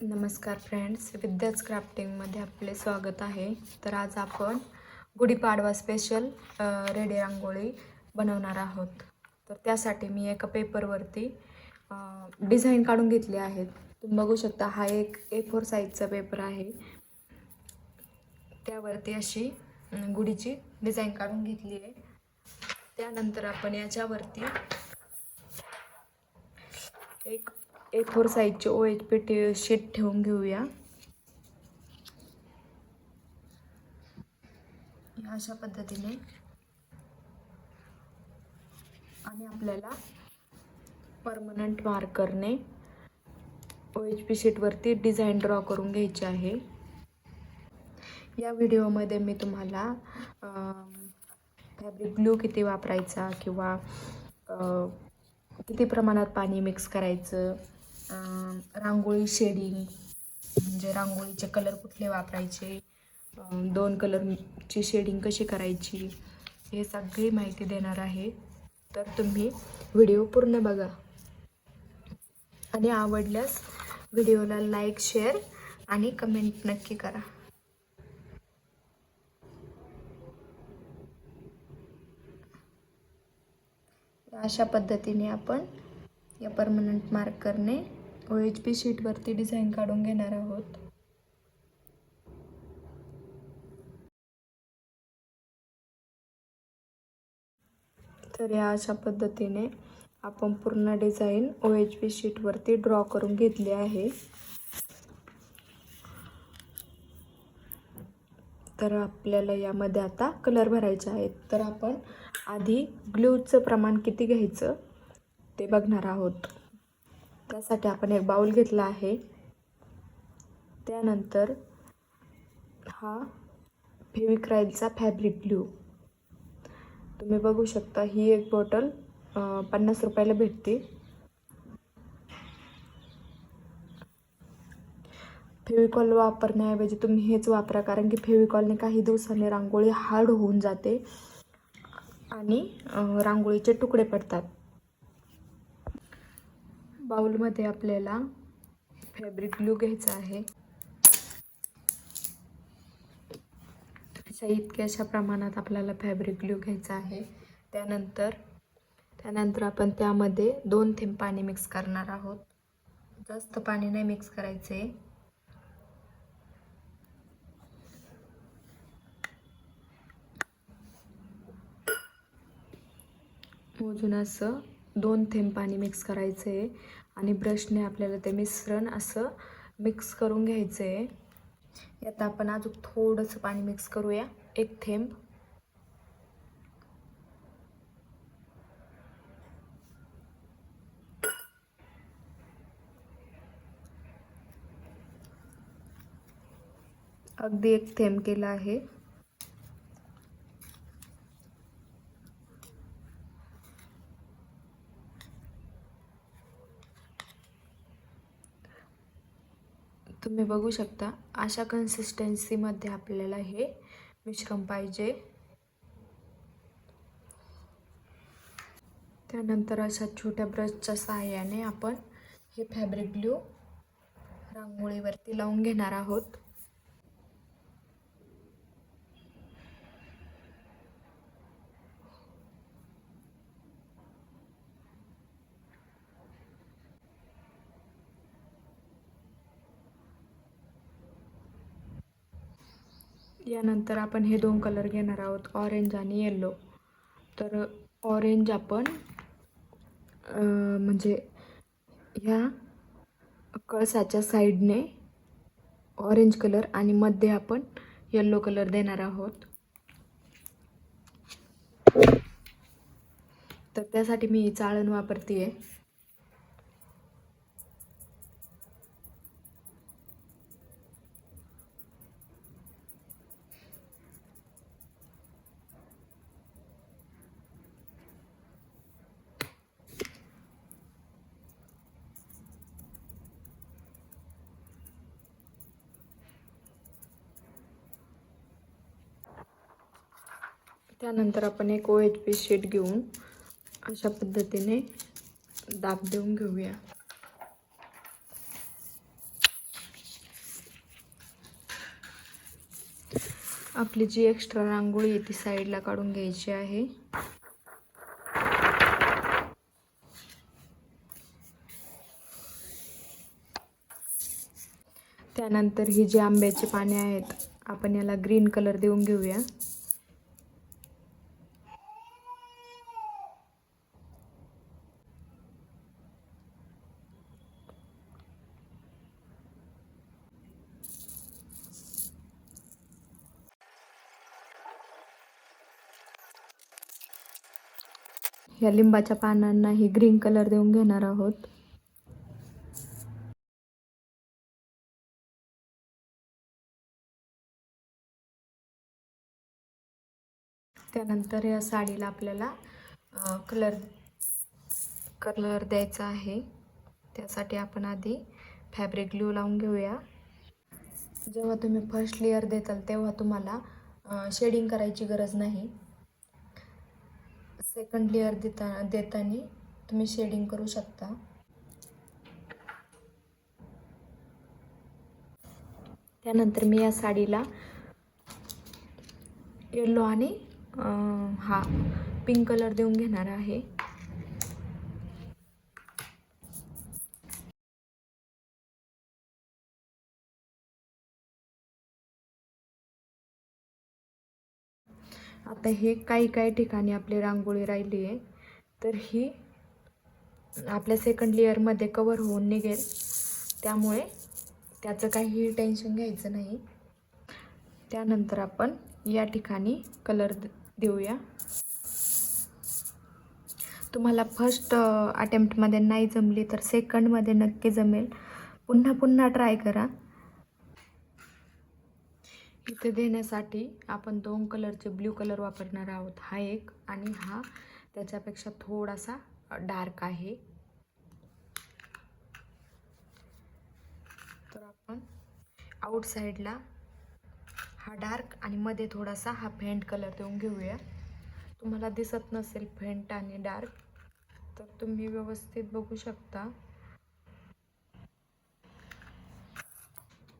नमस्कार फ्रेंड्स, विद्याच क्राफ्टिंगमध्ये आपले स्वागत आहे. तर आज आपण गुढीपाडवा स्पेशल रेडी रांगोळी बनवणार आहोत. तर त्यासाठी मी एका पेपरवरती डिझाईन काढून घेतले आहेत. तुम्ही बघू शकता, हा एक A4 साईजचा पेपर आहे. त्यावरती अशी गुढीची डिझाईन काढून घेतली आहे. त्यानंतर आपण याच्यावरती एक A4 साईजची OHP शीट ठेवून घेऊया. अशा पद्धतीने आणि आपल्याला परमनंट मार्करने OHP शीटवरती डिझाईन ड्रॉ करून घ्यायची आहे. या व्हिडिओमध्ये मी तुम्हाला फॅब्रिक ग्लू किती वापरायचा किंवा किती प्रमाणात पाणी मिक्स करायचं, रांगोळी शेडिंग म्हणजे रांगोळीचे कलर कुठले वापरायचे, 2 कलरची शेडिंग कशी करायची, हे सगळी माहिती देणार आहे. तर तुम्ही व्हिडिओ पूर्ण बघा आणि आवडल्यास व्हिडिओला लाईक, शेअर आणि कमेंट नक्की करा. अशा पद्धतीने आपण या परमनंट मार्करने OHP शीटवरती डिझाईन काढून घेणार आहोत. तर या अशा पद्धतीने आपण पूर्ण डिझाईन OHP शीटवरती ड्रॉ करून घेतली आहे. तर आपल्याला यामध्ये आता कलर भरायचे आहेत. तर आपण आधी ग्लूचं प्रमाण किती घ्यायचं ते बघणार आहोत. त्यासाठी आपण एक बाउल घेतला आहे. त्यानंतर हा फेविक्राईलचा फॅब्रिक ग्लू, तुम्ही बघू शकता, ही एक बॉटल 50 रुपयाला भेटते. फेविकॉल वापरण्याऐवजी तुम्ही हेच वापरा, कारण की फेविकॉलने काही दिवसांनी रांगोळी हार्ड होऊन जाते आणि रांगोळीचे तुकडे पडतात. बाउलमध्ये आपल्याला फॅब्रिक ग्लू घ्यायचा आहे. इतक्याशा प्रमाणात आपल्याला फॅब्रिक ग्लू घ्यायचा आहे. त्यानंतर आपण त्यामध्ये 2 थेंब पाणी मिक्स करणार आहोत. जास्त पाणी नाही मिक्स करायचे. मोजून असं 2 थेंब पाणी मिक्स करायचं आहे आणि ब्रशने आपल्याला ते मिश्रण असं मिक्स करून घ्यायचं आहे. यात आपण अजून थोडंसं पाणी मिक्स करूया, 1 थेंब. अगदी 1 थेंब केला आहे. तुम्ही बघू शकता, अशा कन्सिस्टन्सीमध्ये आपल्याला हे मिश्रण पाहिजे. त्यानंतर अशा छोट्या ब्रशच्या सहाय्याने आपण हे फॅब्रिक ग्लू रांगोळीवरती लावून घेणार आहोत. यानंतर आपण हे 2 कलर घेणार आहोत, ऑरेंज आणि येलो. तर ऑरेंज आपण म्हणजे ह्या कळसाच्या साईडने ऑरेंज कलर आणि मध्ये आपण येलो कलर देणार आहोत. तर त्यासाठी मी चाळण वापरते आहे. त्यानंतर आपण एक OHP शीट घेऊन अशा पद्धतीने दाब देऊन घेऊया. आपली जी एक्स्ट्रा रांगोळी आहे ती साईडला काढून घ्यायची आहे. त्यानंतर ही जी आंब्याची पाने आहेत आपण याला ग्रीन कलर देऊन घेऊया. या लिंबाच्या पानांनाही ग्रीन कलर देऊन घेणार आहोत. त्यानंतर या साडीला आपल्याला कलर द्यायचा आहे. त्यासाठी आपण आधी फॅब्रिक ग्लू लावून घेऊया. जेव्हा तुम्ही फर्स्ट लेअर देताल तेव्हा तुम्हाला शेडिंग करायची गरज नाही. सेकंड लेअर देताना तुम्ही शेडिंग करू शकता. त्यानंतर मी या साडीला येलो आणि पिंक कलर देऊन घेणार आहे. आता हे काही ठिकाणी आपली रांगोळी राहिली आहे, तर ही आपल्या सेकंड लेअरमध्ये कवर होऊन निघेल. त्यामुळे त्याचं काहीही टेन्शन घ्यायचं नाही. त्यानंतर आपण या ठिकाणी कलर देऊया. तुम्हाला फर्स्ट अटेम्प्टमध्ये नाही जमली तर सेकंडमध्ये नक्की जमेल. पुन्हा ट्राय करा. इथे देण्यासाठी आपण 2 कलरचे ब्ल्यू कलर वापरणार आहोत. हा एक आणि हा त्याच्यापेक्षा थोडासा डार्क आहे. तर आपण आउटसाईडला हा डार्क आणि मध्ये थोडासा हा फेंट कलर देऊन घेऊया. तुम्हाला दिसत नसेल फेंट आणि डार्क तर तुम्ही व्यवस्थित बघू शकता.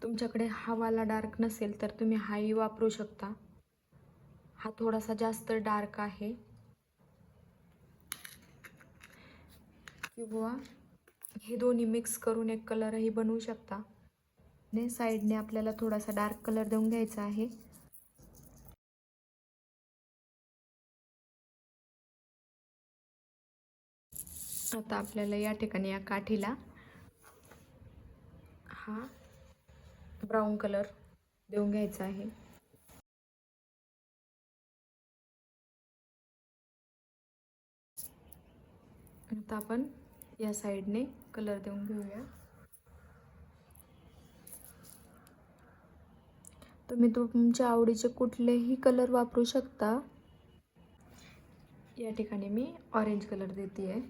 तुमच्याकडे हा वाला डार्क नसेल तर तुम्ही हाही वापरू शकता. हा थोडासा जास्त डार्क आहे. किंवा हे दोन्ही मिक्स करून एक कलरही बनवू शकता. साईडने आपल्याला थोडासा डार्क कलर देऊन घ्यायचा आहे. आता आपल्याला या ठिकाणी या काठीला हा ब्राऊन कलर देऊन घ्यायचा आहे. आता आपण या साईडने कलर देऊन घेऊया. तुम्ही तुमच्या आवडीचे कुठलेही कलर वापरू शकता. या ठिकाणी मी ऑरेंज कलर देते आहे.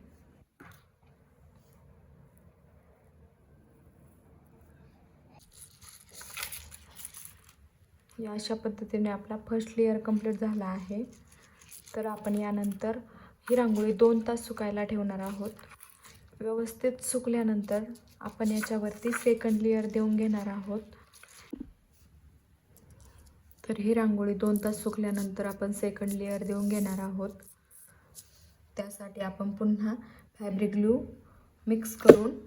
या अशा पद्धतीने आपला फर्स्ट लेअर कंप्लीट झाला आहे. तर आपण यानंतर ही रांगोळी 2 तास सुकायला ठेवणार आहोत. व्यवस्थित सुकल्यानंतर आपण याच्यावरती सेकंड लेअर देऊन घेणार आहोत. तर ही रांगोळी 2 तास सुकल्यानंतर आपण सेकंड लेअर देऊन घेणार आहोत. त्यासाठी आपण पुन्हा फॅब्रिक ग्लू मिक्स करून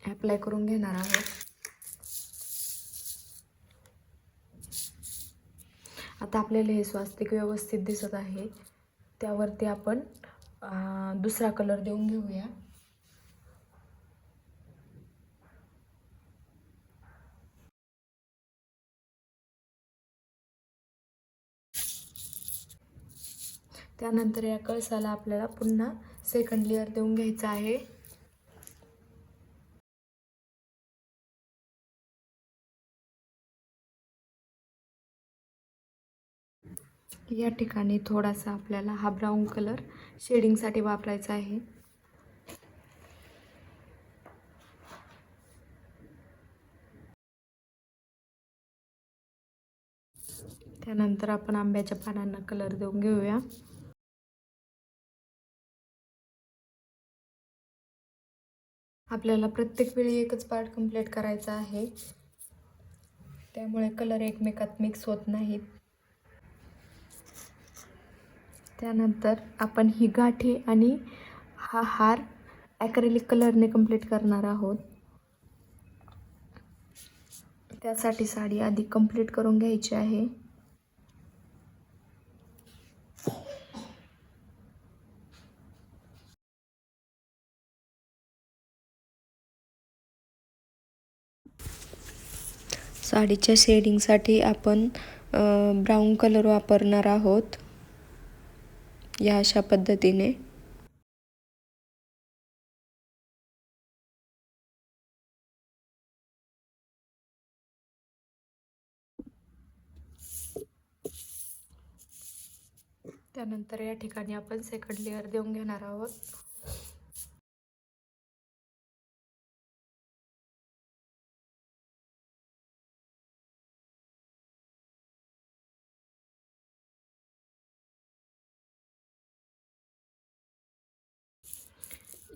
ॲप्लाय करून घेणार आहोत. आता आपल्याला हे स्वास्तिक व्यवस्थित दिसत आहे. त्यावरती आपण दुसरा कलर देऊन घेऊया. त्यानंतर या कळसाला आपल्याला पुन्हा सेकंड लेअर देऊन घ्यायचा आहे. या ठिकाणी थोडासा आपल्याला हा ब्राऊन कलर शेडिंगसाठी वापरायचा आहे. त्यानंतर आपण आंब्याच्या पानांना कलर देऊन घेऊया. आपल्याला प्रत्येक वेळी एकच पार्ट कंप्लीट करायचा आहे. त्यामुळे कलर एकमेकात मिक्स होत नाहीत. त्यानंतर आपण ही गाठी आणि हा हार ॲक्रेलिक कलरने कंप्लीट करणार आहोत. त्यासाठी साडी आधी कंप्लीट करून घ्यायची आहे. साडीच्या शेडिंगसाठी आपण ब्राऊन कलर वापरणार आहोत. या अशा पद्धतीने त्यानंतर या ठिकाणी आपण सेकंड लेअर देऊन घेणार आहोत.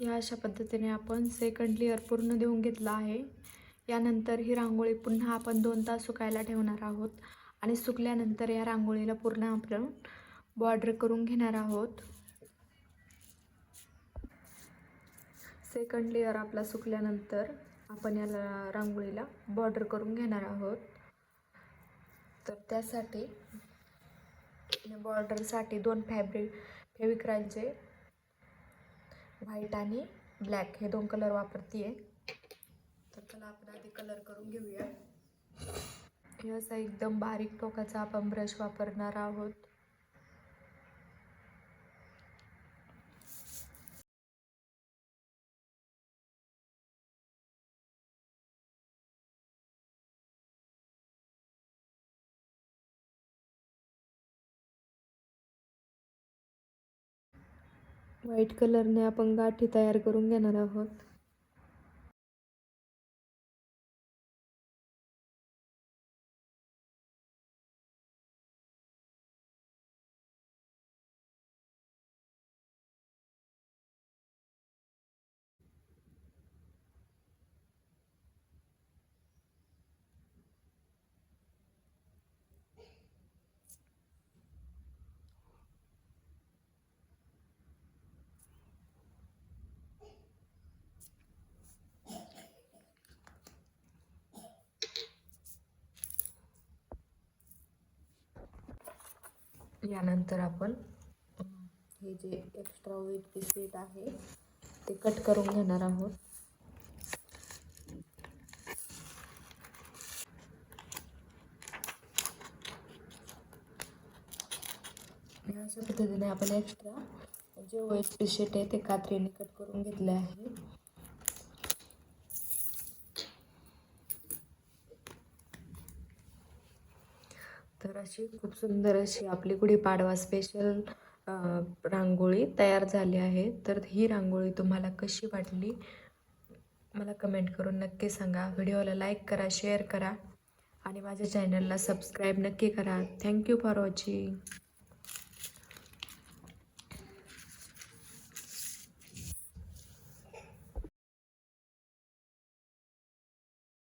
या अशा पद्धतीने आपण सेकंड लेअर पूर्ण देऊन घेतला आहे. यानंतर ही रांगोळी पुन्हा आपण 2 तास सुकायला ठेवणार आहोत आणि सुकल्यानंतर या रांगोळीला पूर्ण आपण बॉर्डर करून घेणार आहोत. सेकंड लेअर आपला सुकल्यानंतर आपण याला रांगोळीला बॉर्डर करून घेणार आहोत. तर त्यासाठी बॉर्डरसाठी 2 फेविक्रॉलचे व्हाईट आणि ब्लॅक हे 2 कलर वापरते. तर चला आपण आधी कलर करून घेऊया. हे असा एकदम बारीक टोकाचा आपण ब्रश वापरणार आहोत. व्हाईट कलरने आपण गाठी तयार करून घेणार आहोत. यानंतर आपण हे जे एक्स्ट्रा वेट पीस आहे ते कट करून घेणार आहोत. अशा पद्धतीने आपण एक्स्ट्रा जे वेट पीस आहे ते कात्रीने कट करून घेतले आहे. तर अशी खूप सुंदर अशी आपली गुढीपाडवा स्पेशल रांगोळी तयार झाली आहे. तर ही रांगोळी तुम्हाला कशी वाटली मला कमेंट करून नक्की सांगा. व्हिडिओला लाईक करा, शेअर करा आणि माझ्या चॅनलला सबस्क्राईब नक्की करा. Thank you for watching.